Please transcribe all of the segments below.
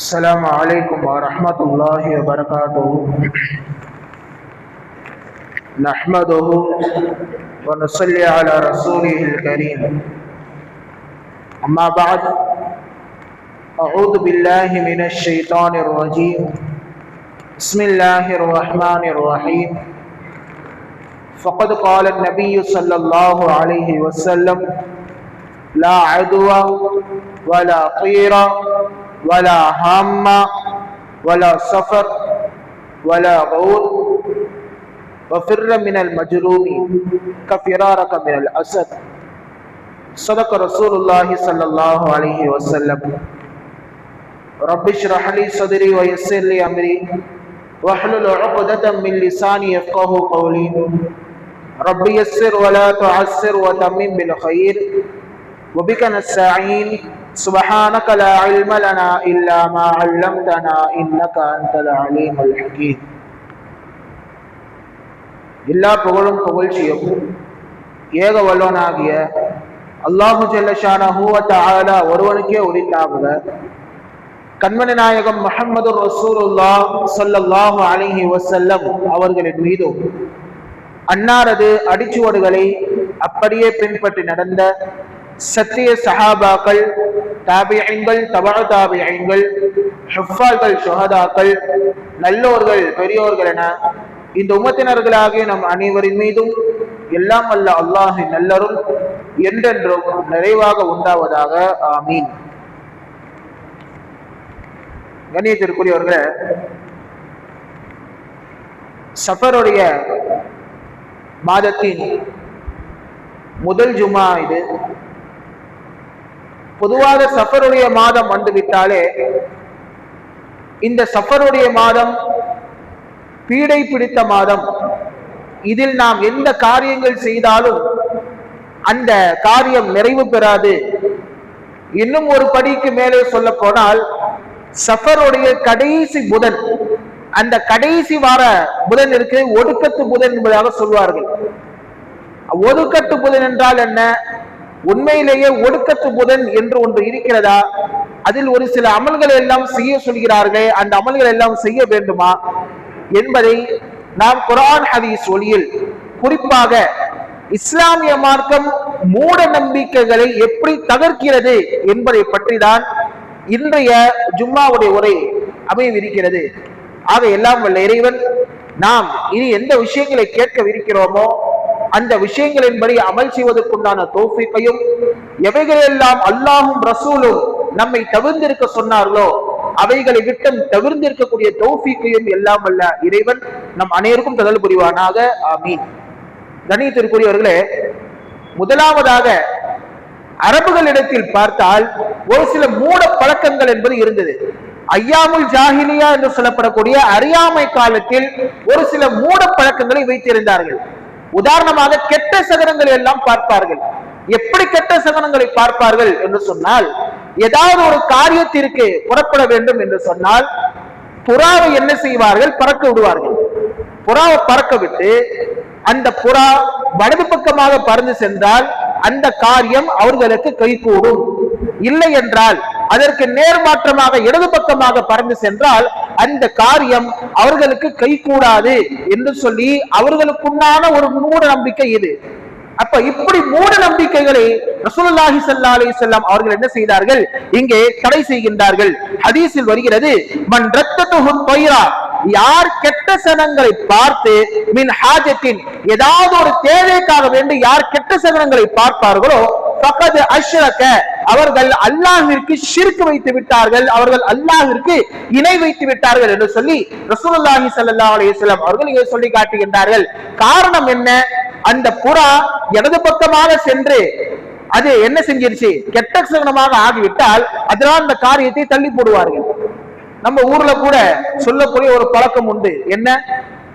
السلام عليكم ورحمة الله وبركاته. نحمده ونصلي على رسوله الكريم. أما بعد، أعوذ بالله من الشيطان الرجيم. بسم الله الرحمن الرحيم. فقد قال النبي صلى الله عليه وسلم: لا عدوى ولا طير ولا هام ولا سفر ولا غول وفر من المجروم كفرارك من الأسد. صدق رسول الله صلى الله عليه وسلم. رب اشرح لي صدري ويسر لي أمري واحلل عقدة من لساني يفقهوا قولي. رب يسر ولا تعسر وتمم بالخير وبك نستعين. سبحانك لا علم لنا إلا ما علمتنا إنك أنت العليم الحكيم. எல்லா புகழும் புகழ்ச்சியும் ஏக வல்லவனாகிய அல்லாஹு ஜல்ல ஷானஹு வ தஆலா ஒருவனுக்கே உரித்தாகுக. கண்மணி நாயகம் முஹம்மது ரசூலுல்லாஹ் ஸல்லல்லாஹு அலைஹி வஸல்லம் அவர்களின் மீதும் அன்னாரது அடிச்சுவடுகளை அப்படியே பின்பற்றி நடந்த சத்திய சஹாபாக்கள், தாபிஈன்கள், தபஅ தாபிஈன்கள், ஹுஃபால்கள், ஷுஹதாக்கள், நல்லோர்கள், பெரியோர்கள் என இந்த உம்மத்தினர்களாகிய நம் அனைவரின் மீதும் எல்லாம் வல்ல அல்லாஹின் நல்லருள் என்றென்றும் நிறைவாக உண்டாவதாக. ஆமீன். கண்ணியத்திற்குரியவர்களே, சஃபருடைய மாதத்தின் முதல் ஜுமா இது. பொதுவாக சஃபருடைய மாதம் வந்துவிட்டாலே இந்த சஃபருடைய மாதம் பீடை பிடித்த மாதம். இதில் நாம் எந்த காரியங்கள் செய்தாலும் அந்த காரியம் நிறைவு பெறாது. இன்னும் ஒரு படிக்கு மேலே சொல்ல போனால் சஃபருடைய கடைசி புதன், அந்த கடைசி வார புதன் இருக்கு, ஒடுக்கத்து புதன் என்பதாக சொல்வார்கள். ஒடுக்கத்து புதன் என்றால் என்ன? உண்மையிலேயே ஒடுக்கத்து புதன் என்று ஒன்று இருக்கிறதா? அதில் ஒரு சில அமல்களை எல்லாம் செய்ய சொல்கிறார்களே, அந்த அமல்கள் எல்லாம் செய்ய வேண்டுமா என்பதை நாம் குர்ஆன் ஹதீஸ் ஒளியில், குறிப்பாக இஸ்லாமிய மார்க்கம் மூட நம்பிக்கைகளை எப்படி தகர்க்கிறது என்பதை பற்றி தான் இன்றைய ஜும்மாவுடைய உரை அமையவிருக்கிறது. ஆக எல்லாம் வல்ல இறைவன் நாம் இனி எந்த விஷயங்களை கேட்கவிருக்கிறோமோ அந்த விஷயங்களின்படி அமல் செய்வதற்குண்டான தௌஃபீக்கையும், எவைகளெல்லாம் அல்லாஹும் ரசூலும் நம்மை தவிர்ந்திருக்க சொன்னார்களோ அவைகளை விட்டு தவிர்ந்திருக்கக்கூடிய தௌஃபீக்கையும் எல்லாம் வல்ல இறைவன் நம் அனைவருக்கும் ததல் புரிவானாக. ஆமீன். கண்ணியத்திற்குரியவர்களே, முதலாவதாக அரபுகளிடத்தில் பார்த்தால் ஒரு சில மூட பழக்கங்கள் என்பது இருந்தது. ஐயாமுல் ஜாஹிலியா என்று சொல்லப்படக்கூடிய அறியாமை காலத்தில் ஒரு சில மூட பழக்கங்களை வைத்திருந்தார்கள். உதாரணமாக கெட்ட சகனங்களை எல்லாம் பார்ப்பார்கள். எப்படி கெட்ட சகனங்களை பார்ப்பார்கள் என்று சொன்னால், ஏதாவது ஒரு காரியத்திற்கு புறப்பட வேண்டும் என்று சொன்னால் புறாவை என்ன செய்வார்கள்? பறக்க விடுவார்கள். புறாவை பறக்க விட்டு அந்த புறா வலது பக்கமாக பறந்து சென்றால் அந்த காரியம் அவர்களுக்கு கைகூடும். இல்லை என்றால் அதற்கு நேர்மாற்றமாக இடது பக்கமாக பறந்து சென்றால் அந்த காரியம் அவர்களுக்கு கைகூடாது என்று சொல்லி அவர்களுக்குண்டான ஒரு மூட நம்பிக்கை இது. அப்ப இப்படி மூட நம்பிக்கைகளை ரசூலுல்லாஹி ஸல்லல்லாஹு அலைஹி வஸல்லம் அவர்கள் என்ன செய்தார்கள்? இங்கே தடை செய்கின்றார்கள். ஹதீஸில் வருகிறது, மன் ரத்தத்துஹு தைரா, யார் கெட்ட சனங்களை பார்த்து மின் ஹாஜத்தின், ஏதாவது ஒரு தேவைக்காக வேண்டி யார் கெட்ட சனங்களை பார்ப்பார்களோ ஃபகத் அஷ்ரக, அவர்கள் அல்லாஹ்விற்கு ஷிர்க் வைத்து விட்டார்கள், அவர்கள் அல்லாஹ்விற்கு இணை வைத்து விட்டார்கள் என்று சொல்லி ரசூலுல்லாஹி ஸல்லல்லாஹு அலைஹி வஸல்லம் அவர்கள் இங்கே சொல்லி காட்டுகின்றார்கள். காரணம் என்ன? அந்த புறா இடது பக்கமாக சென்று அது என்ன செஞ்சிருச்சு? கெட்ட சகுனமாக ஆகிவிட்டால் அதனால் அந்த காரியத்தை தள்ளி போடுவார்கள். நம்ம ஊர்ல கூட சொல்லக்கூடிய ஒரு பழக்கம் உண்டு. என்ன?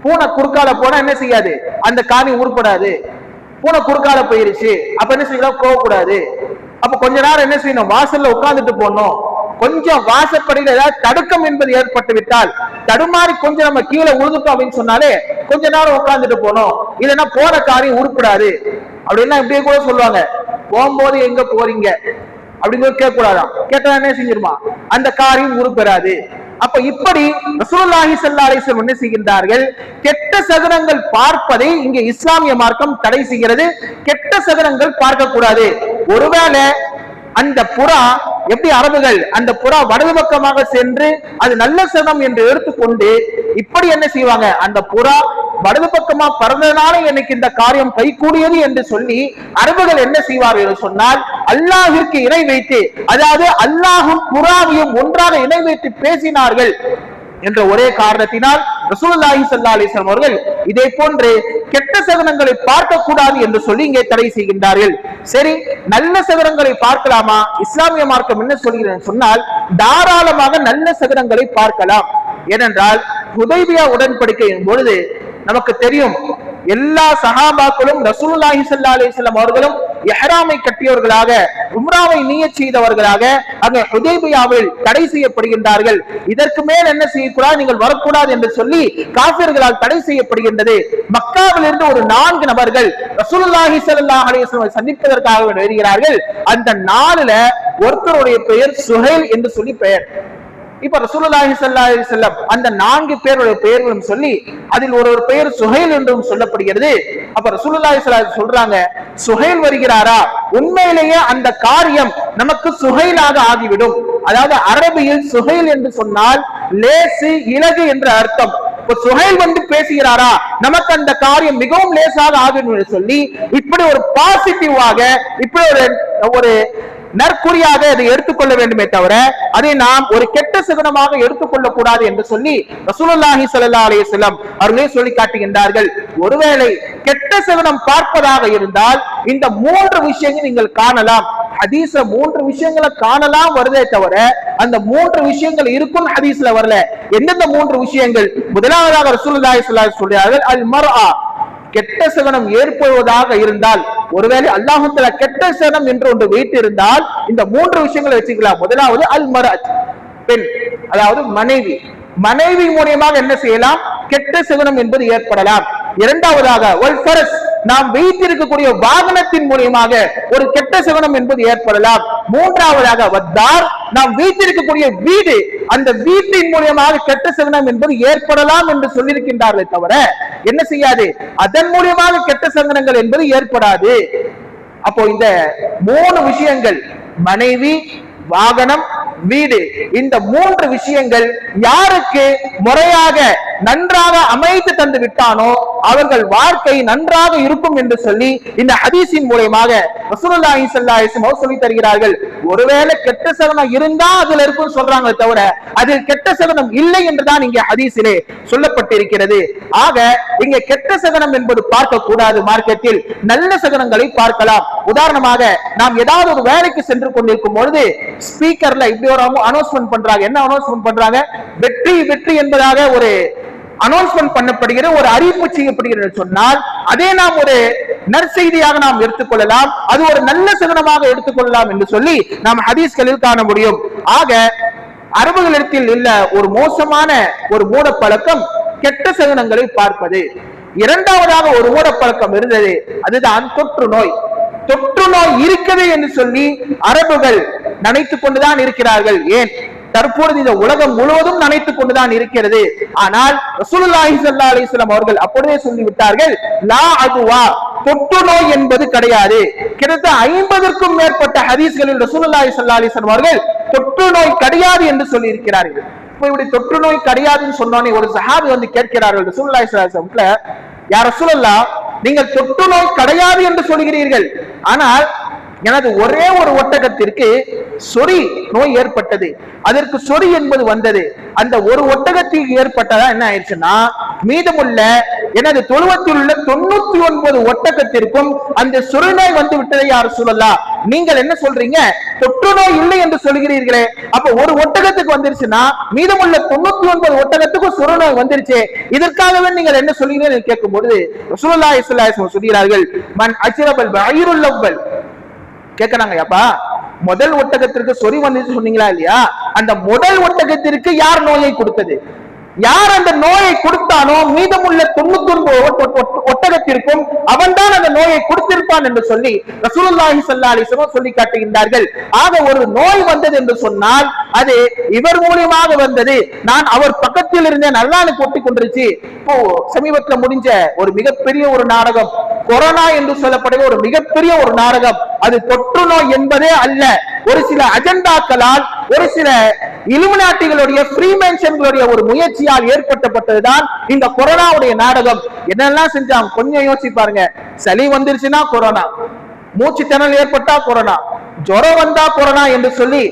பூனை குறுக்கால போனா என்ன செய்யாது? அந்த காரியம் உருப்படாது. பூனை குறுக்கால போயிருச்சு, அப்ப என்ன செய்யலாம்? போகக்கூடாது. அப்ப கொஞ்ச நேரம் என்ன செய்யணும்? வாசல்ல உட்கார்ந்துட்டு போனோம். கொஞ்சம் வாசப்படியில் ஏதாவது தடுக்கம் என்பது ஏற்பட்டு விட்டால், தடுமாறி கொஞ்சம் நம்ம கீழே உழுதுட்டோம் அப்படின்னு சொன்னாலே கொஞ்ச நேரம் உட்கார்ந்துட்டு போனோம். இல்லைன்னா போன காரியம் உருப்படாது அப்படின்னா இப்படியே கூட சொல்லுவாங்க. போகும்போது எங்க போறீங்க? அப்படின்னு கேட்க கூடாதான். கேட்டா என்ன செஞ்சிருமா? அந்த காரியம் உருப்பெறாது. அப்ப இப்படி ரசூலுல்லாஹி ஸல்லல்லாஹு அலைஹி வஸல்லம் என்ன செய்கின்றார்கள்? கெட்ட சகுனங்கள் பார்ப்பதை இங்கே இஸ்லாமிய மார்க்கம் தடை செய்கிறது. கெட்ட சகுனங்கள் பார்க்க கூடாது. ஒருவேளை அந்த புறா, எப்படி அரபுகள் அந்த புறா வலது பக்கமாக சென்று அது நல்ல சகுனம் என்று எடுத்துக்கொண்டு இப்படி என்ன செய்வாங்க, அந்த புறா வலது பக்கமா பறந்ததுனால எனக்கு இந்த காரியம் கைகூடியது என்று சொல்லி அரபுகள் என்ன செய்வார்கள் என்று சொன்னால், அல்லாஹிற்கு இணை வைத்து, அதாவது அல்லாஹும் புறாவையும் ஒன்றாக இணை வைத்து பேசினார்கள் என்ற ஒரே காரணத்தினால் ரசூலுல்லாஹி ஸல்லல்லாஹு அலைஹி வஸல்லம் அவர்கள் இதே போன்று கெட்ட சகுனங்களை பார்க்க கூடாது என்று சொல்லி இங்கே தடை செய்கின்றார்கள். சரி, நல்ல சகுனங்களை பார்க்கலாமா? இஸ்லாமிய மார்க்கம் என்ன சொல்கிறது சொன்னால், தாராளமாக நல்ல சகுனங்களை பார்க்கலாம். ஏனென்றால் ஹுதைபியா உடன்படிக்கையின் பொழுது நமக்கு தெரியும், எல்லா சஹாபாக்களும் ரசூலுல்லாஹி ஸல்லல்லாஹு அலைஹி வஸல்லம் அவர்களும் இஹ்ராமை கட்டியவர்களாக, உம்ராவை நியத் செய்தவர்களாக அங்கே ஹுதைபியாவில் தடை செய்யப்படுகின்றார்கள். இதற்கு மேல் என்ன செய்யக்கூடாது, நீங்கள் வரக்கூடாது என்று சொல்லி காஃபிர்களால் தடை செய்யப்படுகின்றது. மக்காவில் இருந்து ஒரு 4 நபர்கள் ரசூலுல்லாஹி ஸல்லல்லாஹு அலைஹி வஸல்லம் சந்திப்பதற்காக வருகிறார்கள். அந்த 4ல ஒருத்தருடைய பெயர் சுஹைல் என்று சொல்லி பெயர். இப்ப ரசூலுல்லாஹி ஸல்லல்லாஹு அலைஹி வஸல்லம் அந்த 4 பேருடைய பெயர்களும் சொல்லி அதில் ஒரு பெயர் சுஹைல் என்றும் சொல்லப்படுகிறது. அப்ப ரசூலுல்லாஹி ஸல்லல்லாஹு அலைஹி வஸல்லம் சொல்றாங்க, சுஹைல் வருகிறாரா? உண்மையிலேயே அந்த காரியம் நமக்கு சுஹைலாக ஆகிவிடும். அதாவது அரபியில் சுஹைல் என்று சொன்னால் லேசு, இலகு என்ற அர்த்தம். சுஹைல் வந்து பேசுகிறாரா, நமக்கு அந்த காரியம் மிகவும் லேசாக ஆகும் என்று சொல்லி இப்படி ஒரு பாசிட்டிவாக, இப்படி ஒரு நற்குறியாக அதை எடுத்துக்கொள்ள வேண்டுமே தவிர அதை நாம் ஒரு கெட்ட சகுனமாக எடுத்துக்கொள்ள கூடாது என்று சொல்லி ரசூலுல்லாஹி ஸல்லல்லாஹு அலைஹி வஸல்லம் அவர்களே சொல்லி காட்டுகின்றார்கள். ஒருவேளை கெட்ட சகுனம் பார்ப்பதாக இருந்தால் இந்த 3 விஷயங்கள் நீங்கள் காணலாம். ஹதீஸ்ல 3 விஷயங்களை காணலாம் வருதே தவிர அந்த 3 விஷயங்கள் இருக்கும் ஹதீஸ்ல வரல. எந்தெந்த 3 விஷயங்கள்? முதலாவதாக ரசூலுல்லாஹி ஸல்லல்லாஹு அலைஹி வஸல்லம் சொல்றார்கள், அல் மர்ஆ, கெட்ட சகுனம் ஏற்படுவதாக இருந்தால், ஒருவேளை அல்லாஹ் தஆலா கெட்ட சகுனம் என்று ஒன்று வைத்து இருந்தால் இந்த 3 விஷயங்களை வச்சுக்கலாம். முதலாவது அல் மர்அத், பெண், அதாவது மனைவி. மனைவி மூலமாக என்ன செய்யலாம்? கெட்ட சகுனம் என்பது ஏற்படலாம். இரண்டாவதாக வல் ஃபரஸ், நாம் வைத்திருக்கக்கூடிய வாகனத்தின் மூலமாக ஒரு கெட்ட சகுனம் என்பது ஏற்படலாம். மூன்றாவதாக வத்தார், நாம் வைத்திருக்கக்கூடிய வீடு, அந்த வீட்டின் மூலமாக கெட்ட சகுனம் என்பது ஏற்படலாம் என்று சொல்லியிருக்கின்றார்களே தவிர என்ன செய்யாது, அதன் மூலமாக கெட்ட சகுனங்கள் என்பது ஏற்படாது. அப்போ இந்த 3 விஷயங்கள், மனைவி, வாகனம், வீடு, இந்த 3 விஷயங்கள் யாருக்கு முறையாக நன்றாக அமைத்து தந்து விட்டானோ அவர்கள் வாழ்க்கை நன்றாக இருக்கும் என்று சொல்லி இந்த ஹதீஸின் மூலமாக ரசூலுல்லாஹி ஸல்லல்லாஹு அலைஹி வஸல்லம் சொல்லி தருகிறார்கள். ஒருவேளை கெட்ட சகுனம் இருந்தா அதுல இருக்கும் சொல்றாங்க தவிர அதில் கெட்ட சகுனம் இல்லை என்றுதான் இங்கே ஹதீஸிலே சொல்லப்பட்டிருக்கிறது. ஆக இங்கே கெட்ட சகுனம் என்பது பார்க்க கூடாது. மார்க்கத்தில் நல்ல சகுனங்களை பார்க்கலாம். உதாரணமாக நாம் ஏதாவது ஒரு வேலைக்கு சென்று கொண்டிருக்கும் பொழுது ஸ்பீக்கர்ல இப்படி ஒரு அனௌன்ஸ்மென்ட் பண்றாங்க. என்ன அனௌன்ஸ்மென்ட் பண்றாங்க? வெற்றி வெற்றி என்பதாக ஒரு அனௌன்ஸ்மென்ட் பண்ணப்படுகிற ஒரு அறிவிப்பு செய்யப்படுகிறது சொன்னால் அதே நாம் ஒரு நற்செய்தியாக நாம் எடுத்துக்கொள்ளலாம். அது ஒரு நல்ல சகுனமாக எடுத்துக்கொள்ளலாம் என்று சொல்லி நாம் ஹதீஸ்களில் காண முடியும். ஆக அரபுகளிடத்தில் உள்ள ஒரு மோசமான ஒரு மூடப்பழக்கம் கெட்ட சகுனங்களை பார்ப்பது. இரண்டாவதாக ஒரு மூடப்பழக்கம் இருந்தது, அதுதான் தொற்று நோய். தொற்று நோய் இருக்கிறது என்று சொல்லி அரபுகள் நினைத்துக் கொண்டுதான் இருக்கிறார்கள். ஏன், தற்பொழுது இந்த உலகம் முழுவதும் நினைத்துக் கொண்டுதான் இருக்கிறது. ஆனால் ரசூலுல்லாஹி ஸல்லல்லாஹு அலைஹி வஸல்லம் அவர்கள் அப்படியே சொல்லிவிட்டார்கள், லா அதுவா, தொற்று நோய் என்பது கிடையாது. கிட்டத்தட்ட 50க்கும் மேற்பட்ட ஹதீஸ்களில் ரசூலுல்லாஹி ஸல்லல்லாஹு அலைஹி வஸல்லம் அவர்கள் தொற்று நோய் கிடையாது என்று சொல்லி இருக்கிறார்கள். இப்படி தொற்று நோய் கிடையாதுன்னு சொன்னோனே ஒரு சஹாபி வந்து கேட்கிறார்கள் ரசூலுல்லாஹி ஸல்லல்லாஹு அலைஹி வஸல்லம், யா ரசூலல்லாஹ், நீங்கள் தொற்று நோய் கிடையாது என்று சொல்கிறீர்கள், ஆனால் எனது ஒரே ஒரு ஒட்டகத்திற்கு சொறி நோய் ஏற்பட்டது, அதற்கு சொறி என்பது வந்தது. அந்த ஒரு ஒட்டகத்திற்கு ஏற்பட்டதா என்ன ஆயிடுச்சுன்னா மீதமுள்ள எனது தொழுவத்தில் உள்ள 99 ஒட்டகத்திற்கும் அந்த சொறி நோய் வந்து விட்டதை யார் சொல்லலாம். நீங்கள் என்ன சொல்றீங்க, தொற்று நோய் இல்லை என்று சொல்கிறீர்களே, அப்ப ஒரு ஒட்டகத்துக்கு வந்துருச்சுன்னா மீதமுள்ள 99 ஒட்டகத்துக்கும் சொறி நோய் வந்துருச்சு, இதற்காகவே நீங்கள் என்ன சொல்கிறீர்கள் கேட்கும் பொழுது ரசூலுல்லாஹி ஸல்லல்லாஹு அலைஹி வஸல்லம் சொல்கிறார்கள், மன் அஜ்ரபல் பைருல் அவ்வல். கேட்கறாங்க, அப்பா முதல் ஒட்டகத்திற்கு சொறி வந்து சொன்னீங்களா இல்லையா, அந்த முதல் ஒட்டகத்திற்கு யார் நோயை கொடுத்தது? யார் அந்த நோயை கொடுத்தானோ மீதமுள்ள 99 ஒட்டகத்திற்கும் அவன் தான் அந்த நோயை கொடுத்திருப்பான் என்று சொல்லி ரசூலுல்லாஹி ஸல்லல்லாஹு அலைஹி வஸல்லம் சொல்லி காட்டுகின்றார்கள். ஆக ஒரு நோய் வந்தது என்று சொன்னால் அது இவர் மூலியமாக வந்தது, நான் அவர் பக்கத்தில் இருந்தேன், நல்லானு போட்டுக் கொண்டிருச்சு. இப்போ சமீபத்தில் முடிஞ்ச ஒரு மிகப்பெரிய ஒரு நாடகம், கொரோனா என்று சொல்லப்படுகிற ஒரு மிகப்பெரிய ஒரு நாடகம், அது தொற்று நோய் என்பதே அல்ல. ஒரு சில அஜெண்டாக்களால், ஒரு சில இலுமினாட்டிகளுடைய ஃப்ரீமேன்ஷன்களுடைய ஒரு முயற்சியால் ஏற்பட்டப்பட்டதுதான் இந்த கொரோனாவுடைய நாடகம். என்னெல்லாம் செஞ்சாங்க கொஞ்சம் யோசிச்சு பாருங்க. சளி வந்துருச்சுன்னா கொரோனா, மூச்சு திணறல் ஏற்பட்டா கொரோனா, ஜுரம் வந்தா கொரோனா என்று சொல்லி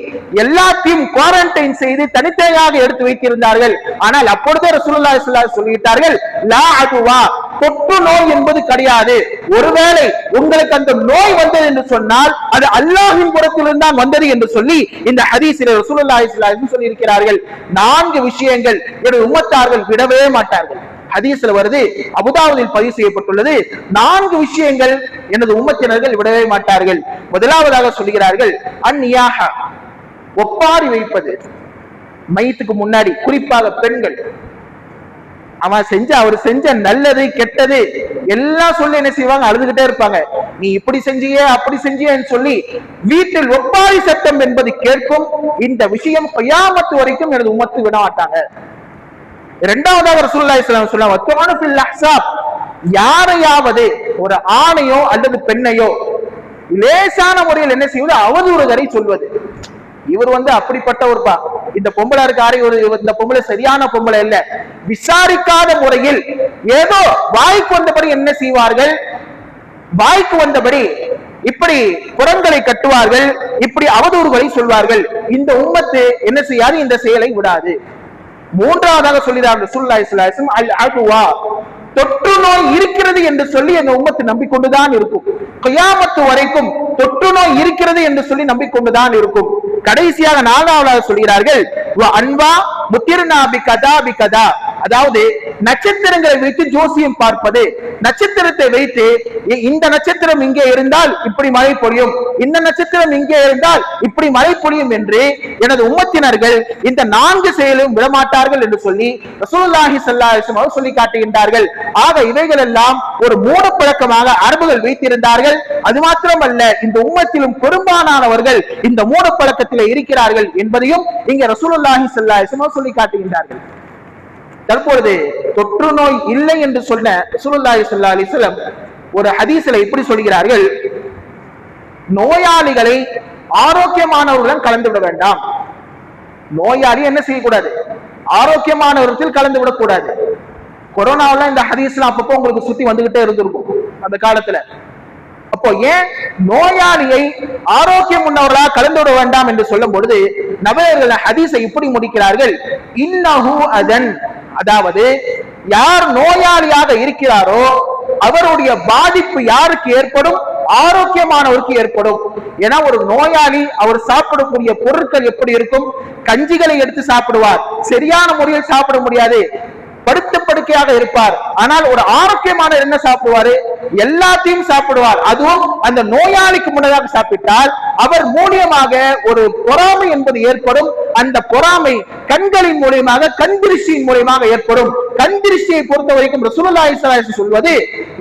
எல்லாத்தையும் குவாரண்டைன் செய்து தனித்தனியாக எடுத்து வைத்திருந்தார்கள். ஆனால் அப்பொழுதே ரசூலுல்லாஹி ஸல்லல்லாஹு அலைஹி வஸல்லம் சொல்லிட்டார்கள், லா அதுவா, தொற்று நோய் என்பது கிடையாது. ஒருவேளை உங்களுக்கு அந்த நோய் வந்தது என்று சொன்னால் அது அல்லாஹ்வின் புறத்திலிருந்து தான் வந்தது என்று சொல்லி இந்த ஹதீஸில் ரசூலுல்லாஹி ஸல்லல்லாஹு அலைஹி வஸல்லம் சொல்லி இருக்கிறார்கள். 4 விஷயங்கள் எனது உம்மத்தார்கள் விடவே மாட்டார்கள். ஹதீஸ்ல வருது, அபூதாவுதில் பதிவு செய்யப்பட்டுள்ளது. 4 விஷயங்கள் எனது உம்மத்தினர்கள் விடவே மாட்டார்கள். முதலாவதாக சொல்கிறார்கள், அந்நியாக, ஒப்பாரி வைப்பது. மையத்துக்கு முன்னாடி குறிப்பாக பெண்கள் அவர் செஞ்ச நல்லது கெட்டது எல்லாம் சொல்லி என்ன செய்வாங்க, அழுதுகிட்டே இருப்பாங்க. நீ இப்படி செஞ்சியே அப்படி செஞ்சியன்னு சொல்லி வீட்டில் ஒப்பாரி சத்தம் என்பது கேட்கும். இந்த விஷயம் கியாமத் வரைக்கும் எனது உம்மத்து விட மாட்டாங்க. இரண்டாவதாக ரசூலுல்லாஹி ஸல்லல்லாஹு அலைஹி வஸல்லம், யாரையாவது ஒரு ஆணையோ அல்லது பெண்ணையோ லேசான முறையில் என்ன செய்வது, அவதூறுகளை சொல்வது. இவர் அப்படிப்பட்ட ஒரு இந்த பொம்பளை இருக்காரு, இந்த பொம்பளை சரியான பொம்பளை இல்ல, விசாரிக்காத முறையில் ஏதோ வாய்க்கு வந்தபடி என்ன செய்வார்கள், வாய்க்கு வந்தபடி இப்படி புறங்களை கட்டுவார்கள், இப்படி அவதூறுகளை சொல்வார்கள். இந்த உம்மத்து என்ன செய்யாது, இந்த செயலை விடாது. மூன்றாவதாக சொல்லினார் ரசூலுல்லாஹி ஸல்லல்லாஹு அலைஹி வஸல்லம், அல் அதுவா, தொற்று நோய் இருக்கிறது என்று சொல்லி அந்த உம்மத்து நம்பிக்கொண்டுதான் இருக்கும். கியாமத் வரைக்கும் தொற்று நோய் இருக்கிறது என்று சொல்லி நம்பிக்கொண்டுதான் இருக்கும். கடைசியாக 4ஆவதாக சொல்கிறார்கள், அன்வா முத்திர்னா பிகதா பிகதா, அதாவது நட்சத்திரங்களை வைத்து ஜோசியம் பார்ப்பது. நட்சத்திரத்தை வைத்து இந்த நட்சத்திரம் இங்கே இருந்தால் இப்படி மழை பொழியும், இந்த நட்சத்திரம் இங்கே இருந்தால் இப்படி மழை பொழியும் என்று எனது உம்மத்தினர்கள் இந்த 4 செயலும் விடமாட்டார்கள் என்று சொல்லி ரசூலுல்லாஹி ஸல்லல்லாஹு அலைஹி வஸல்லம் சொல்லி காட்டுகின்றார்கள். ஆக இவைகள் எல்லாம் ஒரு மூட பழக்கமாக அரபுகள் வைத்திருந்தார்கள். அது மாத்திரமல்ல, இந்த உம்மத்திலும் பெரும்பாலானவர்கள் இந்த மூட பழக்கத்தில் இருக்கிறார்கள் என்பதையும் இங்க ரசூலுல்லாஹி ஸல்லல்லாஹு அலைஹி வஸல்லம் சொல்லி காட்டுகின்றார்கள். தற்பொழுது தொற்று நோய் இல்லை என்று சொன்ன ரசூலுல்லாஹி ஸல்லல்லாஹு அலைஹி வஸல்லம் ஒரு ஹதீஸ்ல இப்படி சொல்கிறார்கள், நோயாளிகளை ஆரோக்கியமானவர்களுடன் கலந்து விட வேண்டாம். நோயாளி என்ன செய்யக்கூடாது, ஆரோக்கியமானவர்கள் கலந்து விடக்கூடாது. கொரோனாவில் இந்த ஹதீஸ்லாம் அப்பப்போ உங்களுக்கு சுத்தி வந்துகிட்டே இருந்திருக்கும் அந்த காலத்துல. அப்போ ஏன் நோயாளியை ஆரோக்கியம் உள்ளவர்களாக கலந்து விட வேண்டாம் என்று சொல்லும் பொழுது நபியர்கள் ஹதீஸை இப்படி முடிக்கிறார்கள், இன்னஹு அதன், அதாவது யார் நோயாளியாக இருக்கிறாரோ அவருடைய பாதிப்பு யாருக்கு ஏற்படும், ஆரோக்கியமானவருக்கு ஏற்படும். ஏன்னா ஒரு நோயாளி அவர் சாப்பிடக்கூடிய பொருட்கள் எப்படி இருக்கும், கஞ்சிகளை எடுத்து சாப்பிடுவார், சரியான முறையில் சாப்பிட முடியாது, படுத்த படுக்கையாக இருப்பார். ஆனால் ஒரு ஆரோக்கியமான என்ன சாப்பிடுவாரு, எல்லாத்தையும் சாப்பிடுவார். அதுவும் அந்த நோயாளிக்கு முன்னதாக சாப்பிட்டால் அவர் மூலியமாக ஒரு பொறாமை என்பது ஏற்படும். அந்த பொறாமை கண்களின் மூலியமாக, கண் திருஷ்டியின் மூலியமாக ஏற்படும். கண் திருஷ்டியை பொறுத்த வரைக்கும் ரசூலுல்லாஹி ஸல்லல்லாஹு அலைஹி வஸல்லம் சொல்வது,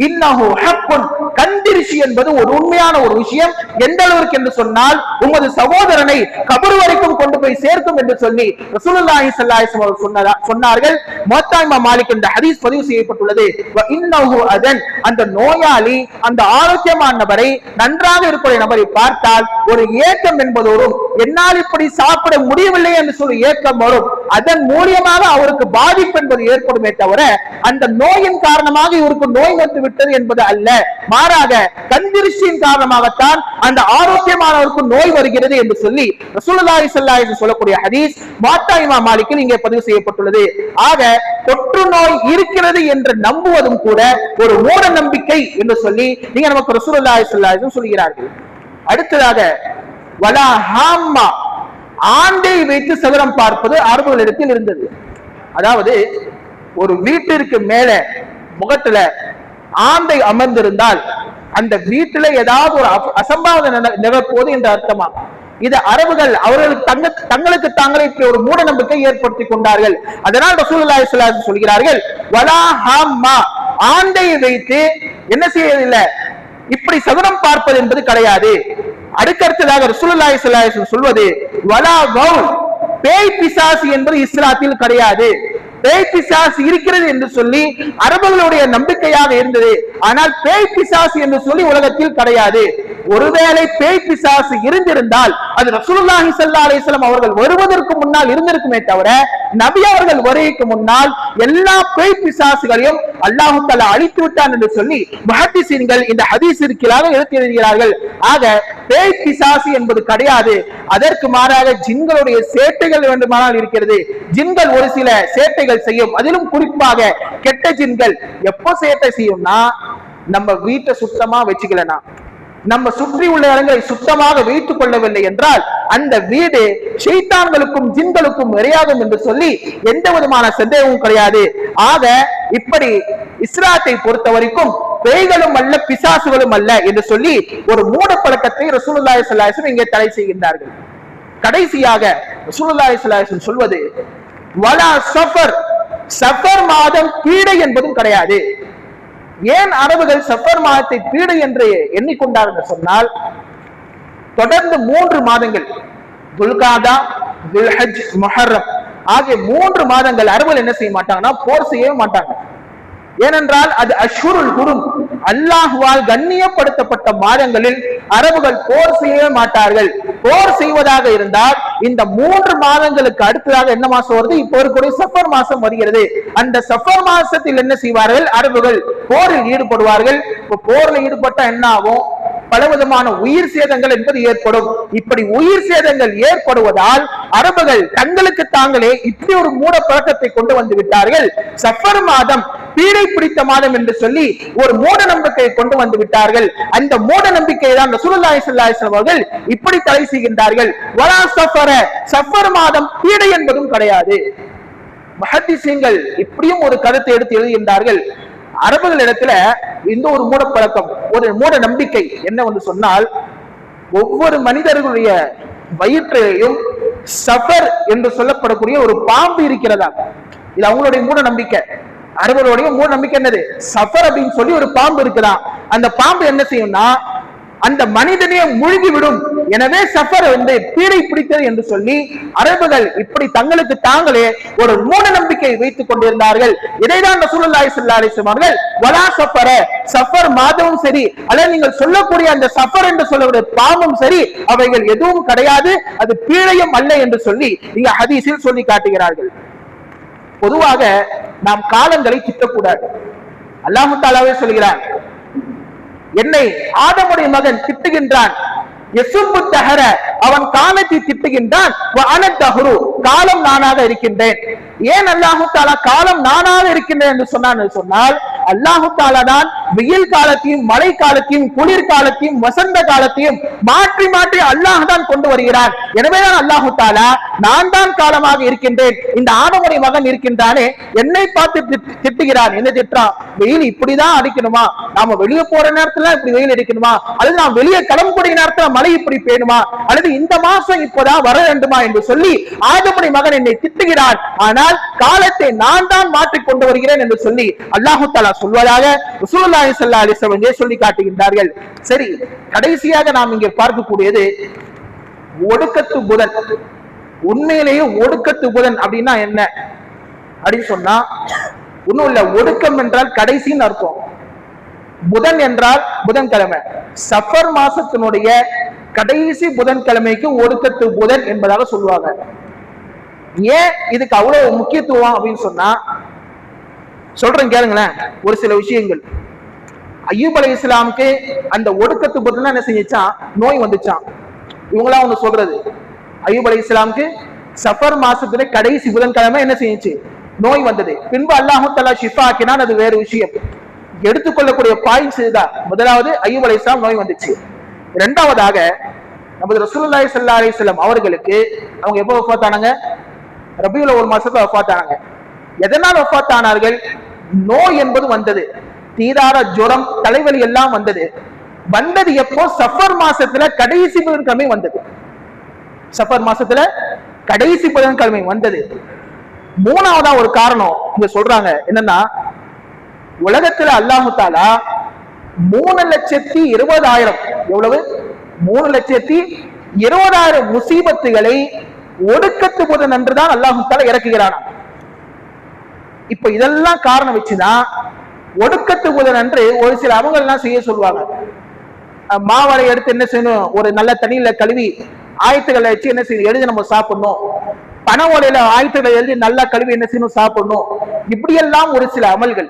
இன்னஹு ஹக்குன், கண் திருஷ்டி என்பது ஒரு உண்மையான ஒரு விஷயம். எந்த அளவுக்கு என்று சொன்னால் உமது சகோதரனை கபர் வரைக்கும் கொண்டு போய் சேர்க்கும் என்று சொல்லி ரசூலுல்லாஹி ஸல்லல்லாஹு அலைஹி வஸல்லம் சொன்னார்கள். முவத்தா இமாம் மாலிக் இந்த ஹதீஸ் பதிவு செய்யப்பட்டுள்ளது. இன்னஹு அதன், அந்த நோயாளி அந்த ஆரோக்கியமான நபரை, நன்றாக இருக்கிற நபரை பார்த்தால் ஒரு ஏக்கம் என்பதோடும், என்னால் இப்படி சாப்பிட முடியவில்லை என்று சொல்லி ஏக்கம் வரும். அதன் மூலியமாக அவருக்கு பாதிப்பு என்பது ஏற்படுமே தவிர அந்த நோயின் காரணமாக இவருக்கு நோய் வந்து விட்டது என்பது அல்ல. மாறாக கண்திருஷ்டியின் காரணமாகத்தான் அந்த ஆரோக்கியமானவருக்கு நோய் வருகிறது என்று சொல்லி ரசூலுல்லாஹி ஸல்லல்லாஹு அலைஹி வஸல்லம் சொல்லக்கூடிய ஹதீஸ் முவத்தா இமாம் மாலிக்கில் இங்கே பதிவு செய்யப்பட்டுள்ளது. ஆக தொற்று நோய் இருக்கிறது என்று நம்புவதும் கூட ஒரு மூட நம்பிக்கை என்று சொல்லி நீங்க நமக்கு ரசூலுல்லாஹி ஸல்லல்லாஹு அலைஹி வஸல்லம் சொல்கிறார்கள். அடுத்ததாக வலா ஹாம்மா, ஆண்டை வைத்து சதுரம் பார்ப்பது அரபுகளிடத்தில் இருந்தது. அதாவது ஒரு வீட்டிற்கு மேல முகத்துல ஆண்டை அமர்ந்திருந்தால் அந்த வீட்டில ஏதாவது ஒரு அசம்பாவிதம் நிகழ்ப்போது என்ற அர்த்தமா. இது அரபுகள் அவர்களுக்கு தங்களுக்கு தாங்களே இப்படி ஒரு மூட நம்பிக்கை ஏற்படுத்திக் கொண்டார்கள். அதனால் ரசூலுல்லாஹி ஸல்லல்லாஹு அலைஹி வஸல்லம் சொல்கிறார்கள், வலா ஹம்மா, ஆண்டையை வைத்து என்ன செய்யவில்லை, இப்படி சகுனம் பார்ப்பது என்பது கிடையாது. அடுக்கடுத்ததாக ரசூலுல்லாஹி ஸல்லல்லாஹு அலைஹி வஸல்லம் சொல்வது, வலா கௌல், பேய் பிசாசு என்பது இஸ்லாத்தில் கிடையாது. பேய் பிசாசு இருக்கிறது என்று சொல்லி அரபுகளுடைய நம்பிக்கையாக இருந்தது. ஆனால் பேய் பிசாசு என்று சொல்லி உலகத்தில் கிடையாது. ஒருவேளை பேய் பிசாசு இருந்திருந்தால் அது ரசூலுல்லாஹி ஸல்லல்லாஹு அலைஹி வஸல்லம் அவர்கள் வருவதற்கு முன்னால் இருந்திருக்குமே தவிர, நபி அவர்கள் வருகைக்கு முன்னால் எல்லா பேய் பிசாசுகளையும் அல்லாஹ் தஆலா அழித்து விட்டான் என்று சொல்லி முஹத்திஸீன்கள் இந்த ஹதீஸிற்காக எடுத்து எழுதுகிறார்கள். ஆக பேய் பிசாசு என்பது கிடையாது. அதற்கு மாறாக ஜின்களுடைய சேட்டைகள் வேண்டுமானால் இருக்கிறது. ஜின்கள் ஒரு சில சேட்டைகள் செய்யும். அதிலும் குறிப்பாக கெட்ட ஜின்கள் எப்போ சேட்டை செய்யும்னா, நம்ம வீட்டை சுத்தமா வச்சுக்கலனா, நம்ம சுற்றி உள்ள இடங்களை சுத்தமாக வைத்துக் கொள்ளவில்லை என்றால் அந்த வீடு ஷைத்தான்களுக்கும் ஜின்களுக்கும் இரையாகும் என்று சொல்லி எந்த விதமான சந்தேகமும் கிடையாது. ஆக இப்படி இஸ்லாத்தை பொறுத்த வரைக்கும் பேய்களும் அல்ல பிசாசுகளும் அல்ல என்று சொல்லி ஒரு மூட பழக்கத்தை ரசூலுல்லாஹி ஸல்லல்லாஹு அலைஹி வஸல்லம் இங்கே தடை செய்கின்றார்கள். கடைசியாக ரசூலுல்லாஹி ஸல்லல்லாஹு அலைஹி வஸல்லம் சொல்வது, வலா சஃபர், சஃபர் மாதம் பீடை என்பதும் கிடையாது. ஏன் அரபுகள் சஃபர் மாதத்தை பீடை என்று எண்ணிக்கொண்டார் என்று சொன்னால், தொடர்ந்து 3 மாதங்கள் துல்காதா, துல்ஹஜ், முஹர்ரம் ஆகிய 3 மாதங்கள் அரபுகள் என்ன செய்ய மாட்டாங்கன்னா போர் செய்யவே மாட்டாங்க. ஏனென்றால் அது அஷ்ஹுருல் ஹுரும், அல்லாஹ்வால் கண்ணியப்படுத்தப்பட்ட மாதங்களில் அரபுகள் போர் செய்யவே மாட்டார்கள். போர் செய்வதாக இருந்தால் இந்த 3 மாதங்களுக்கு அடுத்ததாக என்ன மாசம் வருது, இப்போ ஒரு சஃபர் மாசம் வருகிறது. அந்த சஃபர் மாசத்தில் என்ன செய்வார்கள், அரபுகள் போரில் ஈடுபடுவார்கள். இப்போ போர்ல ஈடுபட்டா என்ன ஆகும், பலவிதமான உயிர் சேதங்கள் என்பது ஏற்படும். இப்படி உயிர் சேதங்கள் ஏற்படுவதால் அரபுகள் தங்களுக்கு தாங்களே இப்படி ஒரு மூட பழக்கத்தை கொண்டு வந்து விட்டார்கள். சஃபர் மாதம் பீடை பிடித்த மாதம் என்று சொல்லி ஒரு மூட நம்பிக்கையை கொண்டு வந்து விட்டார்கள். அந்த மூட நம்பிக்கையை தான் ரசூலுல்லாஹி ஸல்லல்லாஹு அலைஹி வஸல்லம் அவர்கள் இப்படி தடை செய்கின்றார்கள். வலா சஃபர, சஃபர் மாதம் பீடை என்பதும் கிடையாது. முஹத்திஸீன்கள் இப்படியும் ஒரு கருத்தை எடுத்து எழுதுகின்றார்கள். அரபுகள் இடத்துல இந்த ஒரு மூட பழக்கம், ஒரு மூட நம்பிக்கை என்னவென்று சொன்னால், ஒவ்வொரு மனிதர்களுடைய வயிற்றிலையும் சஃபர் என்று சொல்லப்படக்கூடிய ஒரு பாம்பு இருக்கிறதா. இது அவங்களுடைய மூட நம்பிக்கை. அரபுகளுடைய மூட நம்பிக்கை என்னது, சஃபர் அப்படின்னு சொல்லி ஒரு பாம்பு இருக்குதா. அந்த பாம்பு என்ன செய்யும்னா அந்த மனிதனையே மூழ்கி விடும். எனவே சஃபர் பீடை பிடித்தது என்று சொல்லி அரபுகள் இப்படி தங்களுக்கு தாங்களே ஒரு மூட நம்பிக்கையை வைத்துக் கொண்டிருந்தார்கள். இதைதான் ரசூலுல்லாஹி ஸல்லல்லாஹு அலைஹி வஸல்லம் அவர்கள் வலா சஃபர, சஃபர் மாதமும் சரி அல்லது நீங்கள் சொல்லக்கூடிய அந்த சஃபர் என்று சொல்லக்கூடிய பாம்பும் சரி அவைகள் எதுவும் கிடையாது, அது பீடையும் அல்ல என்று சொல்லி இங்க ஹதீஸில் சொல்லி காட்டுகிறார்கள். பொதுவாக நாம் காலங்களை திட்டக்கூடாது. அல்லாஹ் தஆலாவே சொல்கிறார், என்னை ஆதமுடைய மகன் திட்டுகின்றான், அவன் காலத்தை திட்டுகின்றான், காலம் நானாக இருக்கின்றேன். ஏன் அல்லாஹு தாலா காலம் நானாக இருக்கின்றேன் என்று சொன்னால், அல்லாஹு தாலா தான் வெயில் காலத்தையும் மழை காலத்தையும் குளிர் காலத்தையும் வசந்த காலத்தையும் மாற்றி மாற்றி அல்லாஹ் தான் கொண்டு வருகிறான். எனவேதான் அல்லாஹு தாலா நான் தான் காலமாக இருக்கின்றேன், இந்த ஆதமுடைய மகன் இருக்கின்றானே என்னை பார்த்து திட்டுகிறான். என்ன திட்டுறான், வெயில் இப்படிதான் அடிக்கணுமா, நாம வெளியே போற நேரத்துல இப்படி வெயில் அடிக்கணுமா, அல்லது நாம் வெளியே கிளம்பக்கூடிய நேரத்துல மழை இப்படி பெய்யணுமா, அல்லது இந்த மாசம் இப்பதான் வர வேண்டுமா என்று சொல்லி ஆதமுடைய மகன் என்னை திட்டுகிறான். ஆனால் காலத்தை நான் தான் மாற்றிக் கொண்டு வருகிறேன் என்று சொல்லி அல்லாஹு தஆலா சொல்வதாக ரசூலுல்லாஹி ஸல்லல்லாஹு அலைஹி வஸல்லம் சொல்லி காட்டுகின்றார்கள். சரி, கடைசியாக நாம் இங்கே பார்க்கக்கூடியது ஒடுக்கத்து புதன். உண்மையிலேயே ஒடுக்கத்து புதன் அப்படின்னா என்ன அப்படின்னு சொன்னா, ஒண்ணும் இல்ல, ஒடுக்கம் என்றால் கடைசின்னு அர்த்தம். புதன் என்றால் புதன்கிழமை. சஃபர் மாசத்தினுடைய கடைசி புதன்கிழமைக்கு ஒடுக்கத்து புதன் என்பதாக சொல்லுவாங்க. ஏன் இதுக்கு அவ்வளவு முக்கியத்துவம் அப்படின்னு சொன்னா, சொல்றேன் கேளுங்களேன். ஒரு சில விஷயங்கள், அய்யூப் அலைஹிஸ்ஸலாமுக்கு அந்த ஒடுக்கத்து புதன் என்ன செஞ்சான், நோய் வந்துச்சான். இவங்களா ஒண்ணு சொல்றது, அய்யூப் அலைஹிஸ்ஸலாமுக்கு சஃபர் மாசத்துல கடைசி புதன்கிழமை என்ன செஞ்சுச்சு, நோய் வந்தது. பின்பு அல்லாஹ் தஆலா ஷிஃபா ஆக்கினான், அது வேறு விஷயம். எடுத்துக்கொள்ளக்கூடிய பாயிண்ட்ஸ் இதுதான். முதலாவது அய்யூப் அலைஹிஸ்ஸலாம் நோய் வந்துச்சு. இரண்டாவதாக நமது ரசூலுல்லாஹி ஸல்லல்லாஹு அலைஹி வஸல்லம் அவர்களுக்கு அவங்க எப்போ வஃபாத் ஆனாங்க, ரபியுல் அவ்வல் மாசத்துல வஃபாத் ஆனாங்க. எதனால் வஃபாத் ஆனார்கள், நோய் என்பது வந்தது, தீராத ஜுரம் தலைவலி எல்லாம் வந்தது. வந்தது எப்போ, சஃபர் மாசத்துல கடைசி புதன்கிழமை வந்தது. சஃபர் மாசத்துல கடைசி புதன்கிழமை வந்தது. மூணாவதா ஒரு காரணம் இங்க சொல்றாங்க என்னன்னா, உலகத்துல அல்லாஹு தாலா 3,20,000 எவ்வளவு 3,20,000 முசீபத்துகளை ஒடுக்கத்து புதன் என்றுதான் அல்லாஹு தாலா இறக்குகிறான். இப்ப இதெல்லாம் காரணம் வச்சுதான் ஒடுக்கத்து புதன் என்று ஒரு சில அவங்க எல்லாம் செய்ய சொல்லுவாங்க. மாவரை எடுத்து என்ன செய்யணும், ஒரு நல்ல தண்ணியில கழுவி ஆயத்துக்களை வச்சு என்ன செய்யணும், எழுதி நம்ம சாப்பிடணும். பண ஓலையில ஆயத்துக்களை எழுதி நல்லா கழுவி என்ன செய்யணும், சாப்பிடணும். இப்படியெல்லாம் ஒரு சில அமல்கள்.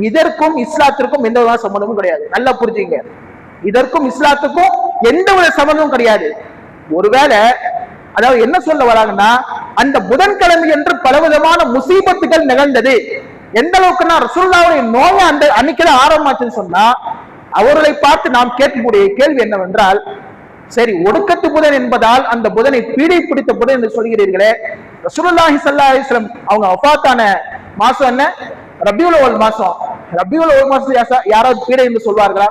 இதற்கும் இஸ்லாத்திற்கும் எந்த வித சம்பந்தமும் கிடையாது. நல்லா புரிஞ்சுங்க, இதற்கும் இஸ்லாத்துக்கும் எந்த வித சம்பந்தமும் கிடையாது. ஒருவேளை அதாவது என்ன சொல்ல வராங்கன்னா, அந்த புதன்கிழமை என்று பலவிதமான முசீபத்துகள் நிகழ்ந்தது. எந்த அளவுக்குன்னா ரசூலுல்லாஹ்வுடைய நோயை அந்த அன்னைக்குதான் ஆரம்பமாச்சுன்னு சொன்னா, அவர்களை பார்த்து நாம் கேட்கக்கூடிய கேள்வி என்னவென்றால், சரி ஒடுக்கத்து புதன் என்பதால் அந்த புதனை பீடை பிடித்த புதன் என்று சொல்கிறீர்களே, ரசூலுல்லாஹி ஸல்லல்லாஹு அலைஹி வஸல்லம் அவங்க வஃபாத்தான மாசம் என்ன, ரபியுல் அவ்வல் மாசம். ரபியுல் அவ்வல் மாசம் யாராவது பீடை என்று சொல்வார்களா?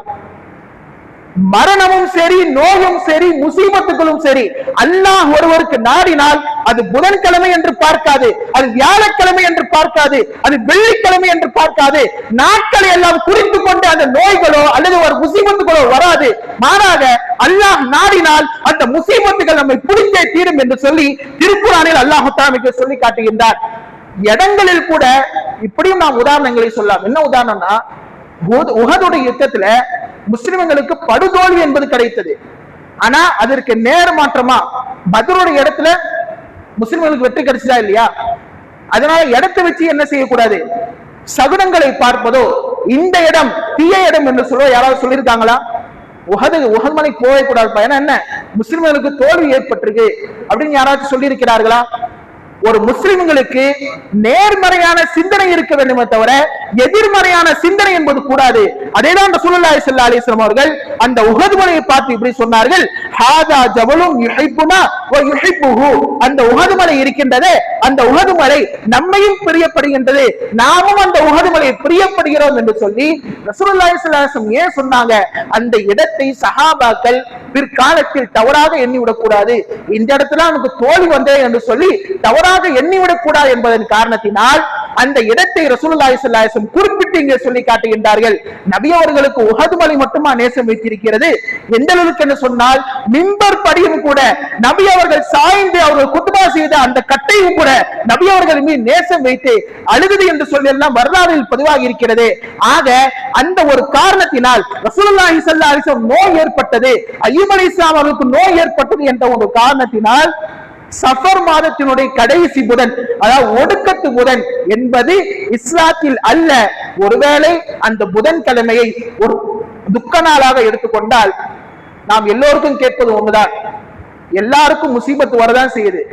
மரணமும் சரி, நோயும் சரி, முசீபத்துகளும் சரி, அல்லாஹ் ஒருவருக்கு நாடினால் அது புதன்கிழமை என்று பார்க்காது, அது வியாழக்கிழமை என்று பார்க்காது, அது வெள்ளிக்கிழமை என்று பார்க்காது. நாட்களை எல்லாம் குறித்து கொண்டு அந்த நோய்களோ அல்லது ஒரு முசீபத்துகளோ வராது. மாறாக அல்லாஹ் நாடினால் அந்த முசீபத்துகள் நம்மை பிடித்தே தீரும் என்று சொல்லி திருக்குர்ஆனில் அல்லாஹ் தஆலா சொல்லி காட்டுகின்றார். இடங்களில் கூட இப்படியும் நாம் உதாரணங்களை சொல்லலாம். என்ன உதாரணம்னா, உஹதுடைய யுத்தத்துல முஸ்லிம்களுக்கு படுதோல்வி என்பது கிடைத்தது. ஆனா அதற்கு நேர் மாற்றமா பத்ருடைய இடத்துல முஸ்லிம்களுக்கு வெற்றி கிடைச்சதா இல்லையா? அதனால இடத்தை வச்சு என்ன செய்யக்கூடாது, சகுனங்களை பார்ப்பதோ, இந்த இடம் தீய இடம் என்று சொல்ல யாராவது சொல்லியிருக்காங்களா? உஹது மலை போக கூடாது, ஏன்னா என்ன முஸ்லிம்களுக்கு தோல்வி ஏற்பட்டிருக்கு அப்படின்னு யாராச்சும் சொல்லி இருக்கிறார்களா? ஒரு முஸ்லிம்களுக்கு நேர்மறையான சிந்தனை இருக்க வேண்டுமே தவிர எதிர்மறையான சிந்தனை என்பது கூடாது. அதேதான் ரசூலுல்லாஹி ஸல்லல்லாஹு அலைஹி வஸல்லம் அவர்கள் அந்த உஹது மலையை பார்த்து இப்படி சொன்னார்கள், ஹாதா ஜபலுன் யுஹிப்புனா வ யுஹிப்புஹு. அந்த உஹது மலை இருக்கின்றதே, அந்த உஹது மலை நம்மையும் பிரியப்படுகின்றது, நாமும் அந்த உஹது மலையை பிரியப்படுகிறோம் என்று சொல்லி ரசூலுல்லாஹி ஸல்லல்லாஹு அலைஹி வஸல்லம் ஏன் சொன்னாங்க? அந்த இடத்தை சஹாபாக்கள் பிற்காலத்தில் தவறாக எண்ணிவிடக் கூடாது. இந்த இடத்துல நமக்கு தோல்வி வந்தே என்று சொல்லி தவறாக எண்ணிவிடக் கூடாது என்பதன் காரணத்தினால் அந்த இடத்தை ரசூலுல்லாஹி ஸல்லல்லாஹு அலைஹி வஸல்லம் குறிப்பிட்டு இங்கே சொல்லி காட்டுகின்றார்கள். நபி அவர்களுக்கு உஹது மலை மட்டுமா நேசம் வைத்திருக்கிறது? எந்த அளவுக்கு என்று சொன்னால், மிம்பர் படியும் கூட நபி அவர்கள் சாய்ந்து அவர்கள் குத்பா செய்த அந்த கட்டையும் கூட நபி அவர்கள் மீது நேசம் வைத்து அழுது என்று சொல்லி எல்லாம் வரலாற்றில் பதிவாகி இருக்கிறது. ஆக அந்த ஒரு காரணத்தினால் ரசூலுல்லாஹி ஸல்லல்லாஹு அலைஹி வஸல்லம் நோய் ஏற்பட்டது, அய்யூப் அலைஹிஸ்ஸலாம் அவர்களுக்கு நோய் ஏற்பட்டது என்ற ஒரு காரணத்தினால் சஃபர் மாதத்தினுடைய கடைசி புதன், அதாவது ஒடுக்கத்து புதன் என்பது இஸ்லாத்தில் அல்ல. ஒருவேளை அந்த புதன்கிழமையை ஒரு துக்க நாளாக எடுத்துக்கொண்டால், நாம் எல்லோருக்கும் கேட்பது ஒன்றுதான், எல்லாருக்கும் முசீபத்து வரதான் செய்யுது,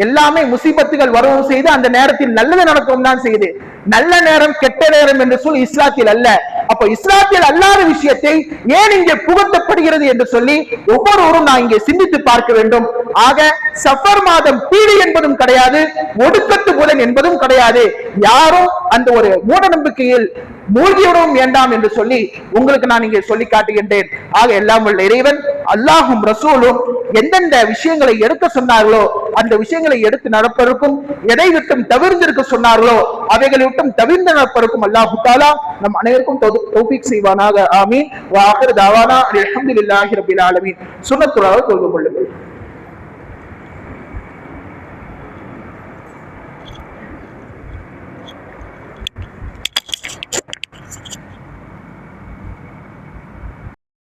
எல்லாமே முசீபத்துகள் வரவும் செய்து, அந்த நேரத்தில் நல்லது நடக்கவும் தான் செய்யுது. நல்ல நேரம் கெட்ட நேரம் என்று சொல்லி இஸ்லாத்தில் அல்ல. அப்ப இஸ்லாத்தில் அல்லாத விஷயத்தை ஏன் இங்கே புகுத்தப்படுகிறது என்று சொல்லி ஒவ்வொருவரும் நான் இங்கே சிந்தித்து பார்க்க வேண்டும். ஆக சஃபர் மாதம் பீடி என்பதும் கிடையாது, ஒடுக்கத்து புதன் என்பதும் கிடையாது. யாரும் அந்த ஒரு மூட நம்பிக்கையில் மூழ்கிவிடவும் வேண்டாம் என்று சொல்லி உங்களுக்கு நான் இங்கே சொல்லி காட்டுகின்றேன். ஆக எல்லாம் உள்ள இறைவன் அல்லாஹும் ரசூலும் எந்தெந்த விஷயங்களை எடுக்க சொன்னார்களோ அந்த விஷயங்களை எடுத்து நடப்பதற்கும், எதை விட்டும் தவிர்ந்திருக்க சொன்னார்களோ அவைகளை விட்டும் தவிர்ந்து நடப்பதற்கும் அல்லாஹு தஆலா நம் அனைவருக்கும் தௌஃபீக் செய்வானாக. ஆமீன். வ ஆகிரு தஅவானா அல்ஹம்துலில்லாஹி ரப்பில் ஆலமீன். சுன்னத்துல்லாஹ் தொழுது கொள்ளுங்கள்.